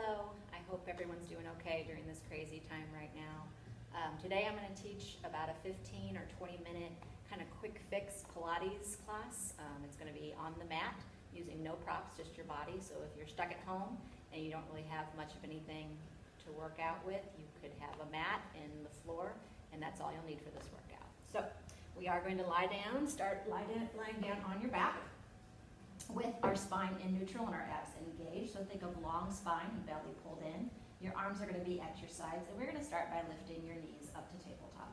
Hello, I hope everyone's doing okay during this crazy time right now. Today I'm going to teach about a 15 or 20 minute kind of quick fix Pilates class. It's going to be on the mat using no props, just your body. So if you're stuck at home and you don't really have much of anything to work out with, you could have a mat and the floor, and that's all you'll need for this workout. So we are going to lie down, lying down on your back with our spine in neutral and our abs engaged. So think of long spine and belly pulled in. Your arms are going to be at your sides, and we're going to start by lifting your knees up to tabletop.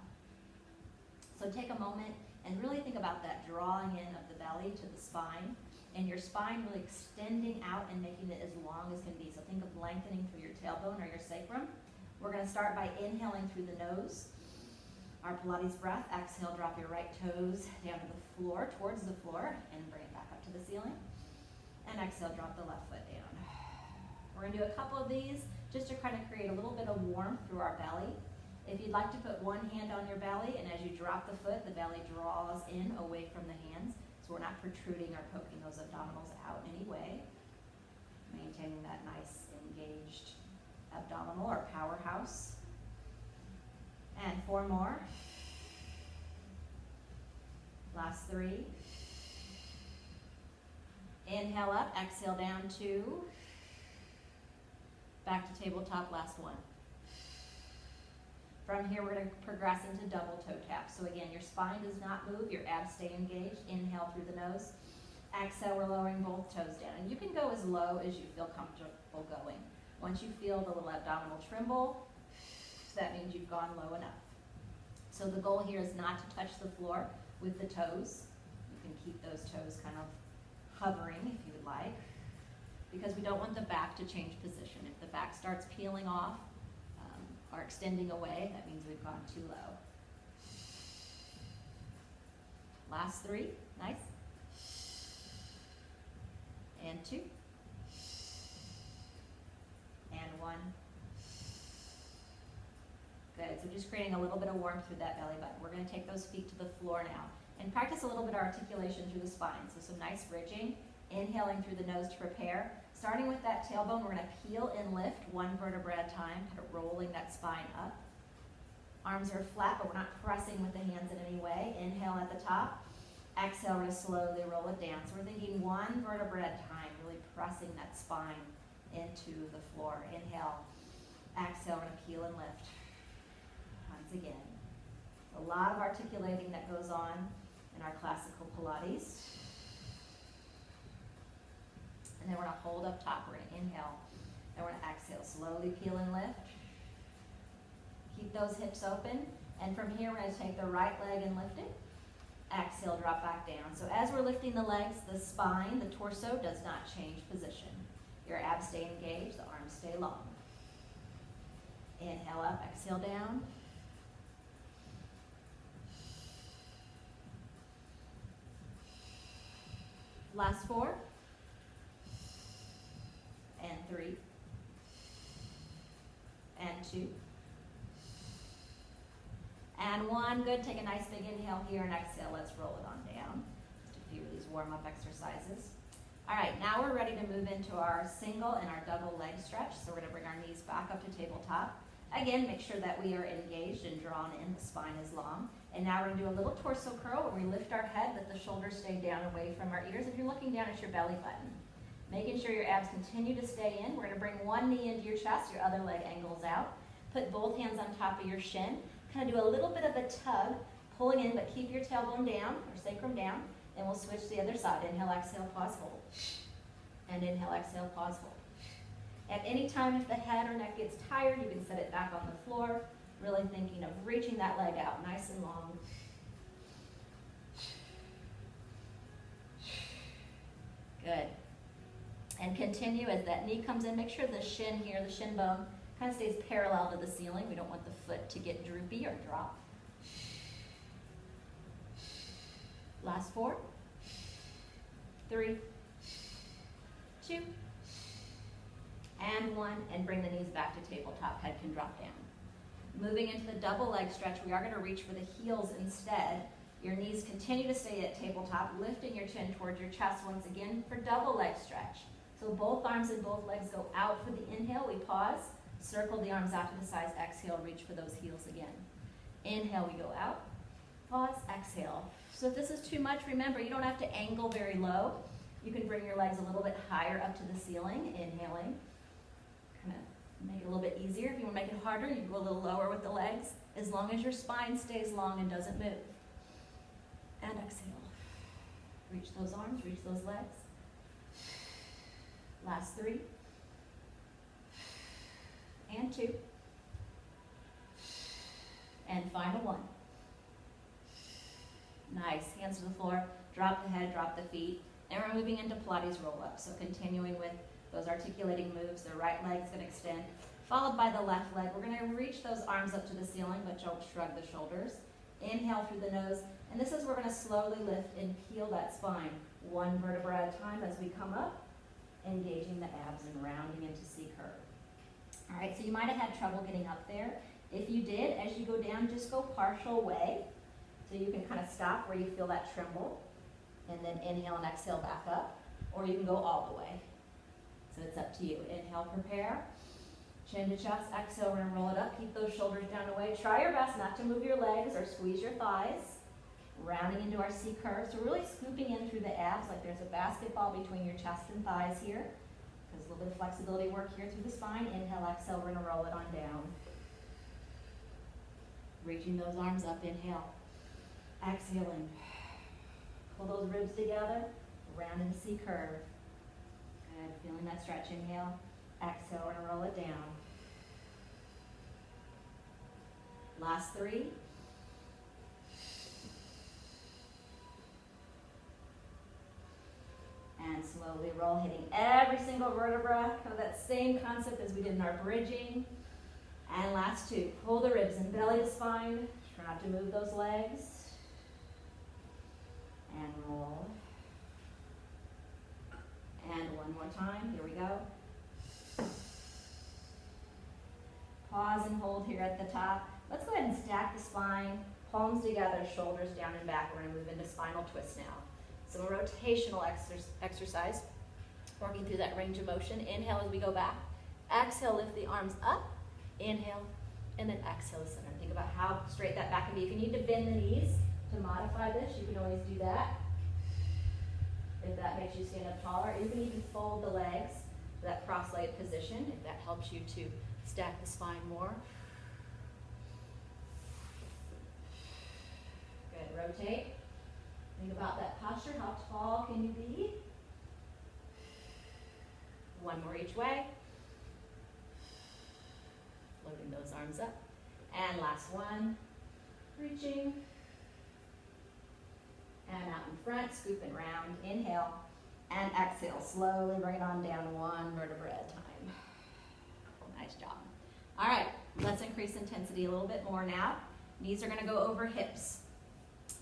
So take a moment and really think about that drawing in of the belly to the spine, and your spine really extending out and making it as long as can be. So think of lengthening through your tailbone or your sacrum. We're going to start by inhaling through the nose. Our Pilates breath. Exhale, drop your right toes down to the floor, towards the floor, and bring it back up to the ceiling. And exhale, drop the left foot down. We're going to do a couple of these just to kind of create a little bit of warmth through our belly. If you'd like to put one hand on your belly, and as you drop the foot, the belly draws in away from the hands, so we're not protruding or poking those abdominals out in any way. Maintaining that nice engaged abdominal or powerhouse. And 4 more. Last 3. Inhale up, exhale down 2. Back to tabletop, last 1. From here, we're going to progress into double toe tap. So again, your spine does not move, your abs stay engaged. Inhale through the nose. Exhale, we're lowering both toes down. And you can go as low as you feel comfortable going. Once you feel the little abdominal tremble, that means you've gone low enough. So the goal here is not to touch the floor with the toes. You can keep those toes kind of hovering if you would like, because we don't want the back to change position. If the back starts peeling off or extending away, that means we've gone too low. Last 3, nice. And 2. And 1. Good, so just creating a little bit of warmth through that belly button. We're going to take those feet to the floor now and practice a little bit of articulation through the spine. So some nice bridging, inhaling through the nose to prepare. Starting with that tailbone, we're going to peel and lift 1 vertebra at a time, kind of rolling that spine up. Arms are flat, but we're not pressing with the hands in any way. Inhale at the top. Exhale, we're going to slowly roll it down. So we're thinking 1 vertebra at a time, really pressing that spine into the floor. Inhale. Exhale, we're going to peel and lift. Once again. A lot of articulating that goes on in our classical Pilates. And then we're going to hold up top. We're going to inhale. Then we're going to exhale. Slowly peel and lift. Keep those hips open. And from here, we're going to take the right leg and lift it. Exhale, drop back down. So as we're lifting the legs, the spine, the torso does not change position. Your abs stay engaged. The arms stay long. Inhale up. Exhale down. Last 4. And 3. And 2. And 1. Good. Take a nice big inhale here and exhale. Let's roll it on down. Just a few of these warm-up exercises. All right, now we're ready to move into our single and our double leg stretch. So we're going to bring our knees back up to tabletop. Again, make sure that we are engaged and drawn in. The spine is long. And now we're going to do a little torso curl where we lift our head, let the shoulders stay down away from our ears. If you're looking down at your belly button, making sure your abs continue to stay in. We're going to bring one knee into your chest, your other leg angles out. Put both hands on top of your shin. Kind of do a little bit of a tug, pulling in, but keep your tailbone down or sacrum down. And we'll switch to the other side. Inhale, exhale, pause, hold. And inhale, exhale, pause, hold. At any time, if the head or neck gets tired, you can set it back on the floor. Really thinking of reaching that leg out nice and long. Good. And continue as that knee comes in. Make sure the shin here, the shin bone, kind of stays parallel to the ceiling. We don't want the foot to get droopy or drop. Last 4. 3. 2. And 1. And bring the knees back to tabletop. Head can drop down. Moving into the double leg stretch, we are going to reach for the heels instead. Your knees continue to stay at tabletop, lifting your chin towards your chest once again for double leg stretch. So both arms and both legs go out for the inhale. We pause, circle the arms out to the sides. Exhale, reach for those heels again. Inhale, we go out. Pause, exhale. So if this is too much, remember, you don't have to angle very low. You can bring your legs a little bit higher up to the ceiling, inhaling. Kind of make it a little bit easier. If you want to make it harder, you can go a little lower with the legs, as long as your spine stays long and doesn't move. And exhale. Reach those arms, reach those legs. Last 3. And 2. And final 1. Nice. Hands to the floor. Drop the head, drop the feet. And we're moving into Pilates roll-up. So continuing with those articulating moves. The right leg's going to extend, followed by the left leg. We're going to reach those arms up to the ceiling, but don't shrug the shoulders. Inhale through the nose. And this is where we're going to slowly lift and peel that spine, 1 vertebra at a time as we come up, engaging the abs and rounding into C-curve. All right, so you might have had trouble getting up there. If you did, as you go down, just go partial way. So you can kind of stop where you feel that tremble, and then inhale and exhale back up, or you can go all the way. So it's up to you. Inhale, prepare. Chin to chest, exhale, we're gonna roll it up. Keep those shoulders down and away. Try your best not to move your legs or squeeze your thighs. Rounding into our C curve. So really scooping in through the abs like there's a basketball between your chest and thighs here. There's a little bit of flexibility work here through the spine. Inhale, exhale, we're gonna roll it on down. Reaching those arms up, inhale. Exhaling. Pull those ribs together. Round into C curve. Good, feeling that stretch. Inhale. Exhale, we're gonna roll it down. Last 3. And slowly roll, hitting every single vertebra. Kind of that same concept as we did in our bridging. And last 2. Pull the ribs in, belly to spine. Try not to move those legs. And roll. And one more time. Here we go. Pause and hold here at the top. Let's go ahead and stack the spine, palms together, shoulders down and back. We're going to move into spinal twist now. So a rotational exercise, working through that range of motion. Inhale as we go back. Exhale, lift the arms up. Inhale, and then exhale to center. Think about how straight that back can be. If you need to bend the knees to modify this, you can always do that. If that makes you stand up taller. You can even fold the legs to that cross-legged position if that helps you to stack the spine more. Good, rotate. Think about that posture. How tall can you be? 1 more each way. Loading those arms up. And last 1. Reaching. And out in front, scooping round. Inhale and exhale. Slowly bring it on down 1 vertebra at a time. Nice job. All right, let's increase intensity a little bit more now. Knees are going to go over hips.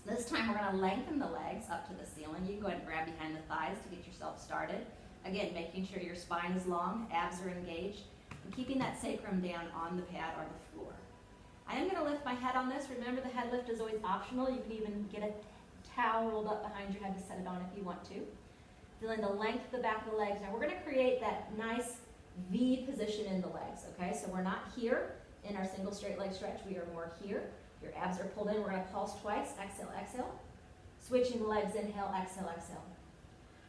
This time we're going to lengthen the legs up to the ceiling. You can go ahead and grab behind the thighs to get yourself started. Again, making sure your spine is long, abs are engaged, and keeping that sacrum down on the pad or the floor. I am going to lift my head on this. Remember, the head lift is always optional. You can even get a towel rolled up behind your head to set it on if you want to. Feeling the length of the back of the legs. Now we're going to create that nice V position in the legs, okay? So we're not here in our single straight leg stretch. We are more here. Your abs are pulled in. We're going to pulse twice. Exhale, exhale. Switching the legs. Inhale, exhale, exhale.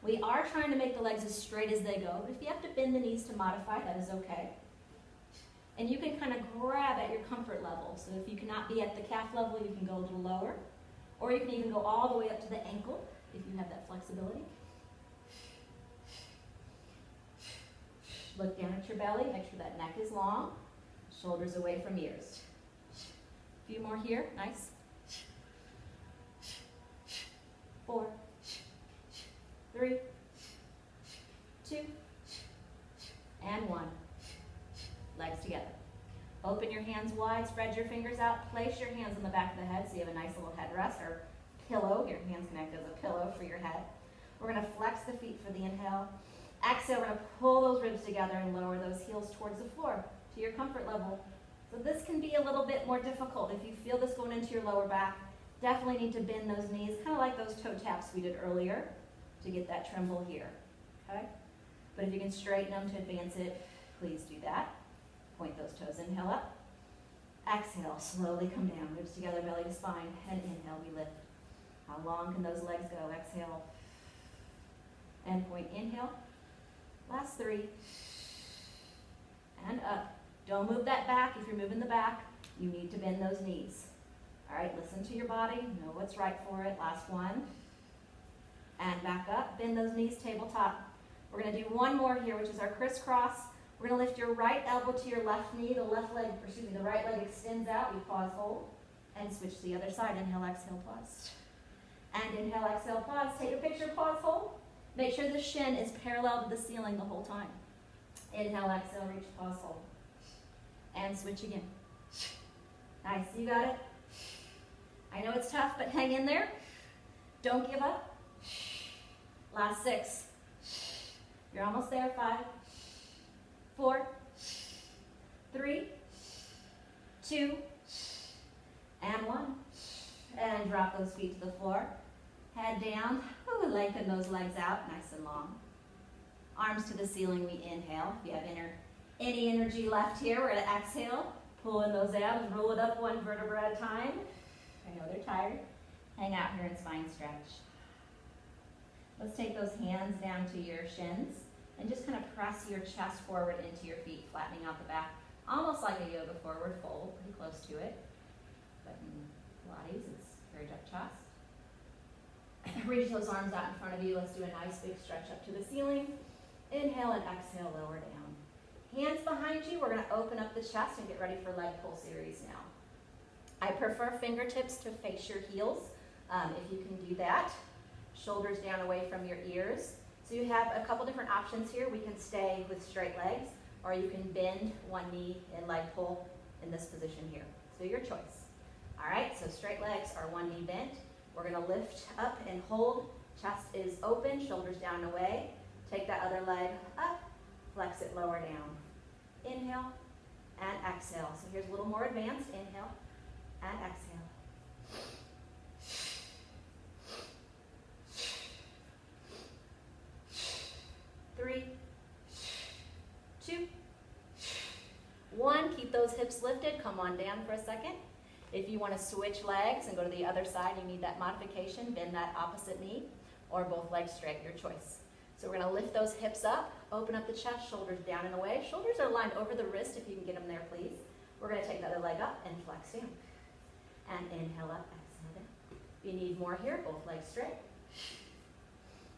We are trying to make the legs as straight as they go, but if you have to bend the knees to modify, that is okay. And you can kind of grab at your comfort level. So if you cannot be at the calf level, you can go a little lower. Or you can even go all the way up to the ankle if you have that flexibility. Look down at your belly. Make sure that neck is long. Shoulders away from ears. A few more here. Nice. 4, 3, 2, and 1. Legs together. Open your hands wide, spread your fingers out, place your hands on the back of the head so you have a nice little headrest or pillow. Your hands can act as a pillow for your head. We're going to flex the feet for the inhale. Exhale, we're going to pull those ribs together and lower those heels towards the floor to your comfort level. So this can be a little bit more difficult. If you feel this going into your lower back, definitely need to bend those knees, kind of like those toe taps we did earlier to get that tremble here, okay? But if you can straighten them to advance it, please do that. Point those toes, inhale up. Exhale, slowly come down, ribs together, belly to spine, and inhale, we lift. How long can those legs go? Exhale, and point, inhale. Last 3, and up. Don't move that back. If you're moving the back, you need to bend those knees. All right, listen to your body, know what's right for it. Last 1, and back up, bend those knees, tabletop. We're gonna do one more here, which is our crisscross. We're gonna lift your right elbow to your left knee, the right leg extends out, you pause, hold, and switch to the other side. Inhale, exhale, pause. And inhale, exhale, pause. Take a picture, pause, hold. Make sure the shin is parallel to the ceiling the whole time. Inhale, exhale, reach, pause, hold. And switch again. Nice, you got it. I know it's tough, but hang in there. Don't give up. Last 6. You're almost there. 5, 4, 3, 2, and 1. And drop those feet to the floor. Head down. Ooh, lengthen those legs out, nice and long. Arms to the ceiling, we inhale. If you have any energy left here, we're going to exhale. Pull in those abs, roll it up 1 vertebra at a time. I know they're tired. Hang out here in spine stretch. Let's take those hands down to your shins and just kind of press your chest forward into your feet, flattening out the back, almost like a yoga forward fold, pretty close to it. But in Pilates, it's very duck chest. Reach those arms out in front of you. Let's do a nice big stretch up to the ceiling. Inhale and exhale, lower down. Hands behind you. We're going to open up the chest and get ready for leg pull series now. I prefer fingertips to face your heels, if you can do that. Shoulders down away from your ears. So you have a couple different options here. We can stay with straight legs, or you can bend one knee and leg pull in this position here. So your choice. All right, so straight legs are one knee bent. We're going to lift up and hold. Chest is open, shoulders down and away. Take that other leg up, flex it lower down. Inhale and exhale. So here's a little more advanced. Inhale and exhale. 3, 2, 1. Keep those hips lifted. Come on down for a second. If you want to switch legs and go to the other side, you need that modification. Bend that opposite knee or both legs straight, your choice. So we're going to lift those hips up, open up the chest, shoulders down and away. Shoulders are lined over the wrist if you can get them there, please. We're going to take the other leg up and flex down. And inhale up, exhale down. If you need more here, both legs straight.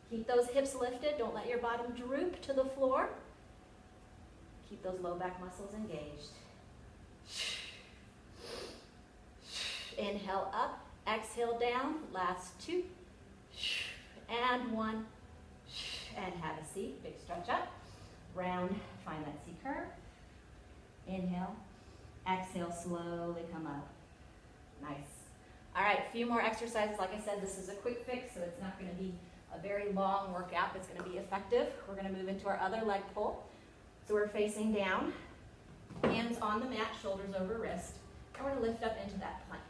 Keep those hips lifted. Don't let your bottom droop to the floor. Keep those low back muscles engaged. Inhale up, exhale down. Last 2. And 1. And have a seat. Big stretch up. Round. Find that C curve. Inhale. Exhale. Slowly come up. Nice. All right, a few more exercises. Like I said, this is a quick fix, so it's not going to be a very long workout. It's going to be effective. We're going to move into our other leg pull. So we're facing down, hands on the mat, shoulders over wrist, and we're going to lift up into that plank.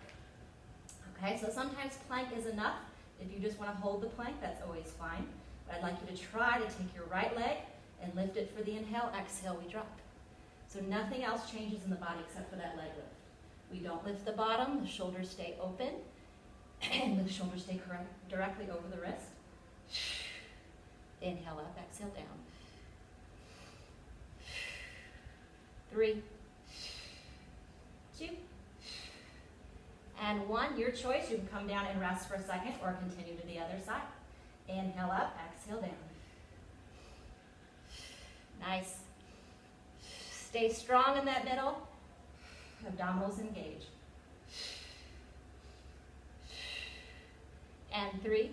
Okay, so sometimes plank is enough. If you just want to hold the plank, that's always fine. But I'd like you to try to take your right leg and lift it for the inhale. Exhale, we drop. So nothing else changes in the body except for that leg lift. We don't lift the bottom, the shoulders stay open, and the shoulders stay directly over the wrist. Inhale up, exhale down. 3, 2, and 1. Your choice. You can come down and rest for a second or continue to the other side. Inhale up, exhale down. Nice. Stay strong in that middle. Abdominals engage. And 3.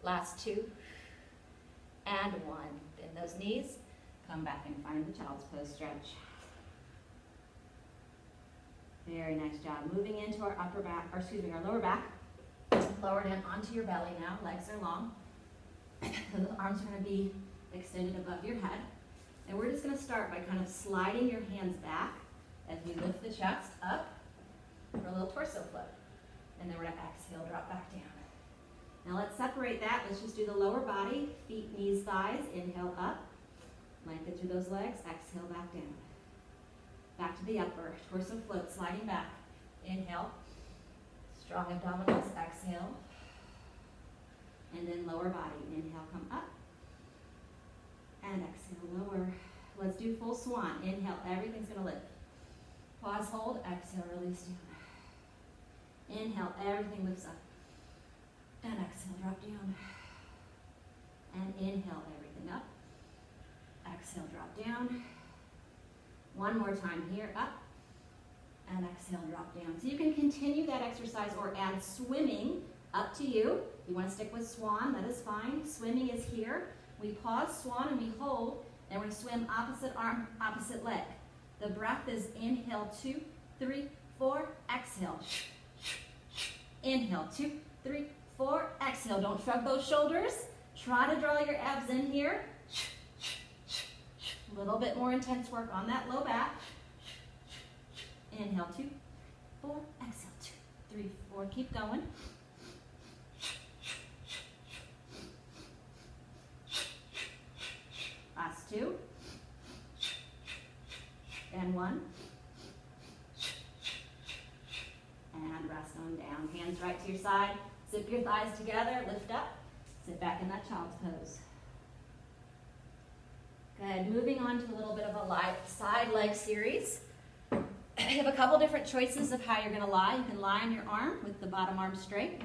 Last 2. And 1. Bend those knees. Come back and find the child's pose stretch. Very nice job. Moving into our our lower back. Lower down onto your belly now. Legs are long. The arms are going to be extended above your head. And we're just going to start by kind of sliding your hands back as we lift the chest up for a little torso float. And then we're going to exhale, drop back down. Now let's separate that. Let's just do the lower body, feet, knees, thighs. Inhale up, lengthen through those legs. Exhale back down. Back to the upper, torso float, sliding back. Inhale, strong abdominals, exhale. And then lower body, inhale, come up. And exhale, lower. Let's do full swan. Inhale, everything's gonna lift. Pause, hold, exhale, release down. Inhale, everything lifts up. And exhale, drop down. And inhale, everything up. Exhale, drop down. One more time here, up. And exhale, drop down. So you can continue that exercise or add swimming, up to you. If you want to stick with swan, that is fine. Swimming is here. We pause, swan, and we hold. And we're going to swim opposite arm, opposite leg. The breath is inhale, 2, 3, 4, exhale. Inhale, 2, 3, 4, exhale. Don't shrug those shoulders. Try to draw your abs in here. A little bit more intense work on that low back. Inhale, 2, 4, exhale, 2, 3, 4. Keep going. Last 2. And 1. And rest on down. Hands right to your side. Zip your thighs together. Lift up. Sit back in that child's pose. Good. Moving on to a little bit of a side leg series. You have a couple different choices of how you're going to lie. You can lie on your arm with the bottom arm straight.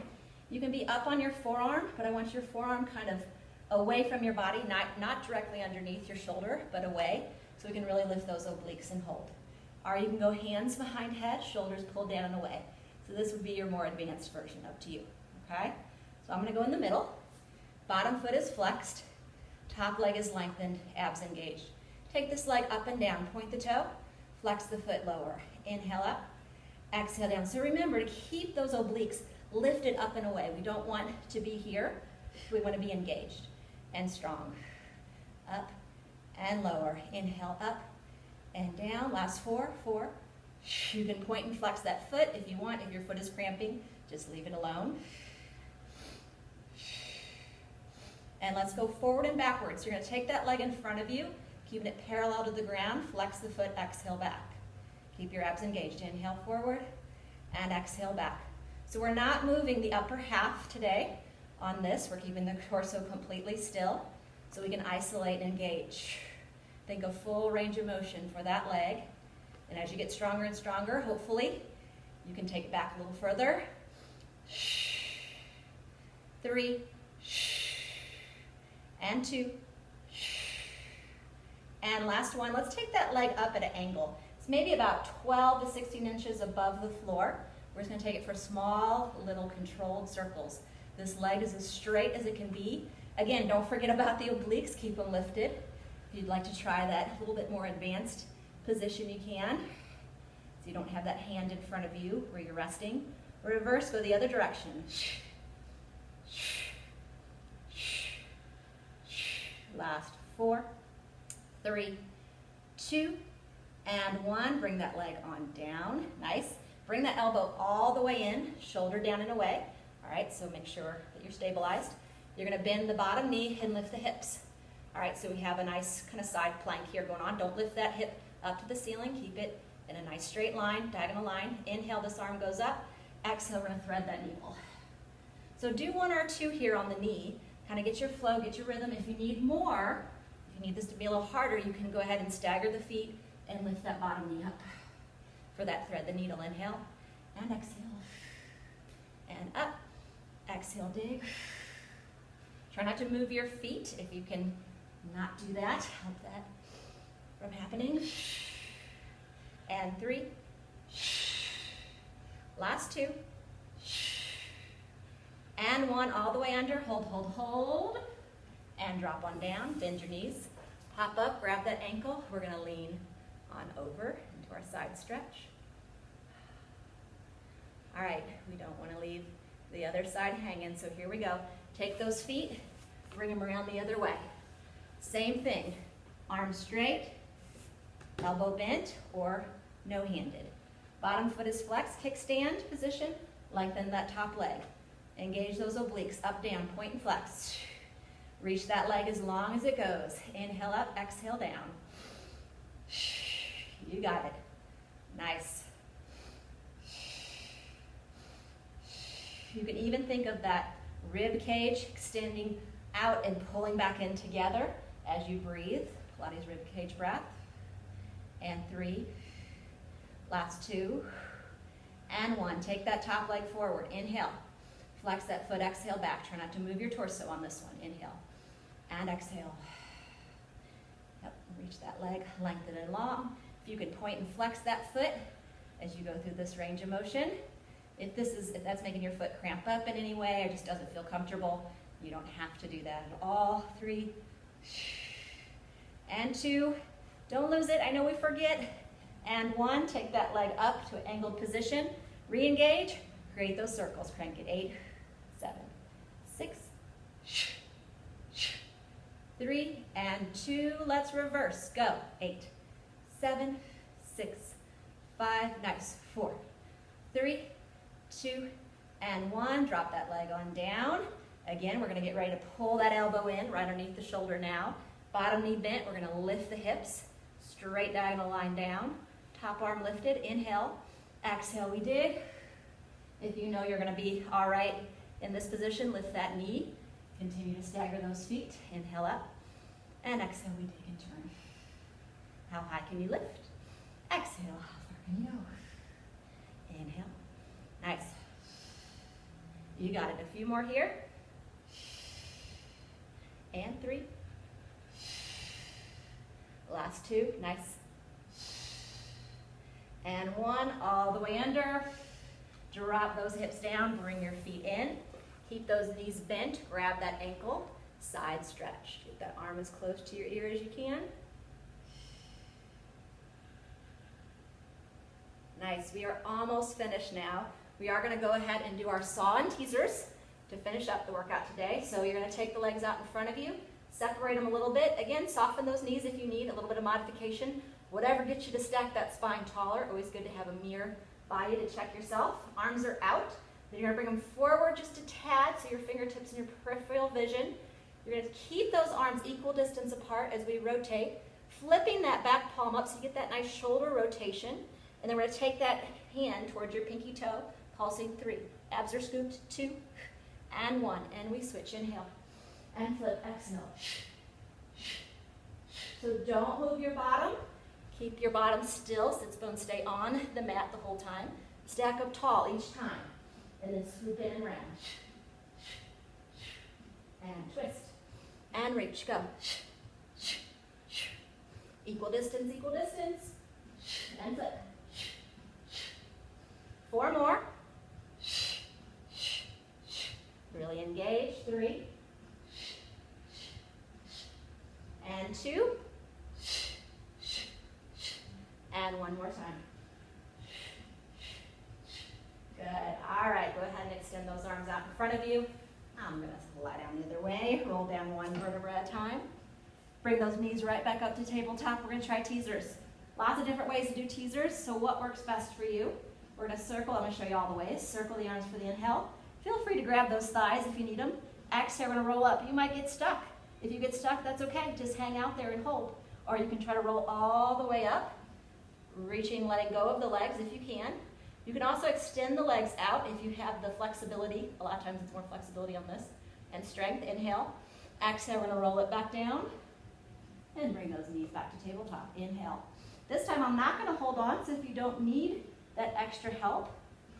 You can be up on your forearm, but I want your forearm kind of away from your body, not directly underneath your shoulder, but away, so we can really lift those obliques and hold. Or you can go hands behind head, shoulders pulled down and away. So this would be your more advanced version, up to you. Okay? So I'm going to go in the middle. Bottom foot is flexed. Top leg is lengthened, abs engaged. Take this leg up and down. Point the toe. Flex the foot lower. Inhale up. Exhale down. So remember to keep those obliques lifted up and away. We don't want to be here. We want to be engaged and strong. Up and lower. Inhale up and down. Last 4, 4. You can point and flex that foot if you want. If your foot is cramping, just leave it alone. And let's go forward and backwards. You're going to take that leg in front of you, keeping it parallel to the ground. Flex the foot, exhale back. Keep your abs engaged. Inhale forward and exhale back. So we're not moving the upper half today on this. We're keeping the torso completely still so we can isolate and engage. Think of full range of motion for that leg. And as you get stronger and stronger, hopefully, you can take it back a little further. 3, and 2, and last one. Let's take that leg up at an angle. It's maybe about 12 to 16 inches above the floor. We're just going to take it for small, little controlled circles. This leg is as straight as it can be. Again, don't forget about the obliques. Keep them lifted. If you'd like to try that a little bit more advanced position, you can. So you don't have that hand in front of you where you're resting. Reverse, go the other direction. Last 4, 3, 2, and 1. Bring that leg on down. Nice. Bring that elbow all the way in, shoulder down and away. All right, so make sure that you're stabilized. You're going to bend the bottom knee and lift the hips. All right, so we have a nice kind of side plank here going on. Don't lift that hip up to the ceiling. Keep it in a nice straight line, diagonal line. Inhale, this arm goes up. Exhale, we're going to thread that needle. So do 1 or 2 here on the knee. Kind of get your flow, get your rhythm. If you need more, if you need this to be a little harder, you can go ahead and stagger the feet and lift that bottom knee up. For that, thread the needle. Inhale and exhale. And up. Exhale, dig. Try not to move your feet. If you can not do that, help that from happening. And 3. Last 2. And 1, all the way under. Hold, hold, hold. And drop on down. Bend your knees. Hop up, grab that ankle. We're going to lean on over into our side stretch. All right, we don't want to leave the other side hanging, so here we go. Take those feet, bring them around the other way. Same thing. Arms straight, elbow bent, or no-handed. Bottom foot is flexed, kickstand position. Lengthen that top leg. Engage those obliques, up, down, point and flex. Reach that leg as long as it goes. Inhale up, exhale down. You got it. Nice. You can even think of that rib cage extending out and pulling back in together as you breathe. Pilates rib cage breath. And 3. Last 2. And 1. Take that top leg forward. Inhale. Flex that foot, exhale back. Try not to move your torso on this one. Inhale. And exhale. Yep, reach that leg, lengthen it long. If you can point and flex that foot as you go through this range of motion. If that's making your foot cramp up in any way or just doesn't feel comfortable, you don't have to do that at all. 3. And 2. Don't lose it. I know we forget. And 1. Take that leg up to an angled position. Re-engage. Create those circles. Crank it. 8, 7, 6, 3, and 2. Let's reverse. Go. 8, 7, 6, 5. Nice. 4, 3, 2, and 1. Drop that leg on down. Again, we're going to get ready to pull that elbow in right underneath the shoulder now. Bottom knee bent. We're going to lift the hips. Straight diagonal line down. Top arm lifted. Inhale. Exhale, we dig. If you know you're going to be all right in this position, lift that knee. Continue to stagger those feet. Inhale up. And exhale, we dig and turn. How high can you lift? Exhale, how far can you go? Inhale. Nice. You got it. A few more here. And 3. Last 2. Nice. And 1. All the way under. Drop those hips down. Bring your feet in. Keep those knees bent. Grab that ankle. Side stretch. Get that arm as close to your ear as you can. Nice. We are almost finished now. We are going to go ahead and do our saw and teasers to finish up the workout today. So you're going to take the legs out in front of you. Separate them a little bit. Again, soften those knees if you need a little bit of modification. Whatever gets you to stack that spine taller. Always good to have a mirror by you to check yourself. Arms are out. Then you're going to bring them forward just a tad so your fingertips and your peripheral vision. You're going to keep those arms equal distance apart as we rotate, flipping that back palm up so you get that nice shoulder rotation. And then we're going to take that hand towards your pinky toe, pulsing 3. Abs are scooped. 2 and 1. And we switch. Inhale and flip. Exhale. So don't move your bottom. Keep your bottom still. Sit bones stay on the mat the whole time. Stack up tall each time. And then swoop in and round. And twist. And reach. Go. Equal distance, equal distance. And flip. 4 more. Really engage. 3. And 2. And 1 more time. Good. All right, go ahead and extend those arms out in front of you. I'm going to lie down the other way. Roll down 1 vertebra at a time. Bring those knees right back up to tabletop. We're going to try teasers. Lots of different ways to do teasers, so what works best for you? We're going to circle. I'm going to show you all the ways. Circle the arms for the inhale. Feel free to grab those thighs if you need them. Exhale, we're going to roll up. You might get stuck. If you get stuck, that's okay. Just hang out there and hold. Or you can try to roll all the way up, reaching, letting go of the legs if you can. You can also extend the legs out if you have the flexibility. A lot of times it's more flexibility on this. And strength. Inhale. Exhale, we're going to roll it back down. And bring those knees back to tabletop. Inhale. This time I'm not going to hold on, so if you don't need that extra help,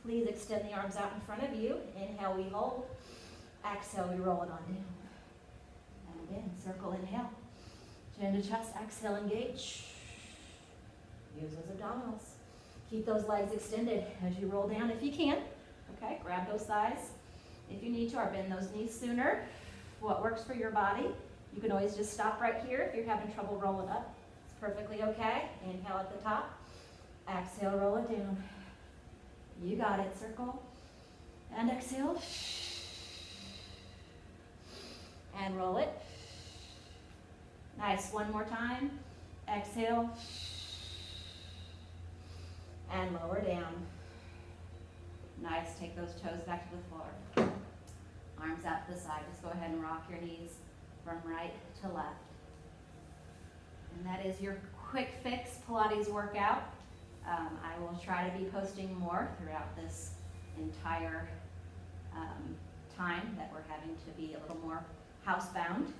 please extend the arms out in front of you. Inhale, we hold. Exhale, we roll it on down. And again, circle, inhale. Chin to chest, exhale, engage. Use those abdominals. Keep those legs extended as you roll down if you can. Okay, grab those thighs if you need to, or bend those knees sooner. What works for your body. You can always just stop right here if you're having trouble rolling up. It's perfectly okay. Inhale at the top. Exhale, roll it down. You got it. Circle. And exhale. And roll it. Nice. 1 more time. Exhale. And lower down. Nice. Take those toes back to the floor. Arms out to the side. Just go ahead and rock your knees from right to left. And that is your quick fix Pilates workout. I will try to be posting more throughout this entire time that we're having to be a little more housebound.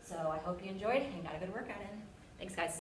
So I hope you enjoyed and got a good workout in. Thanks, guys.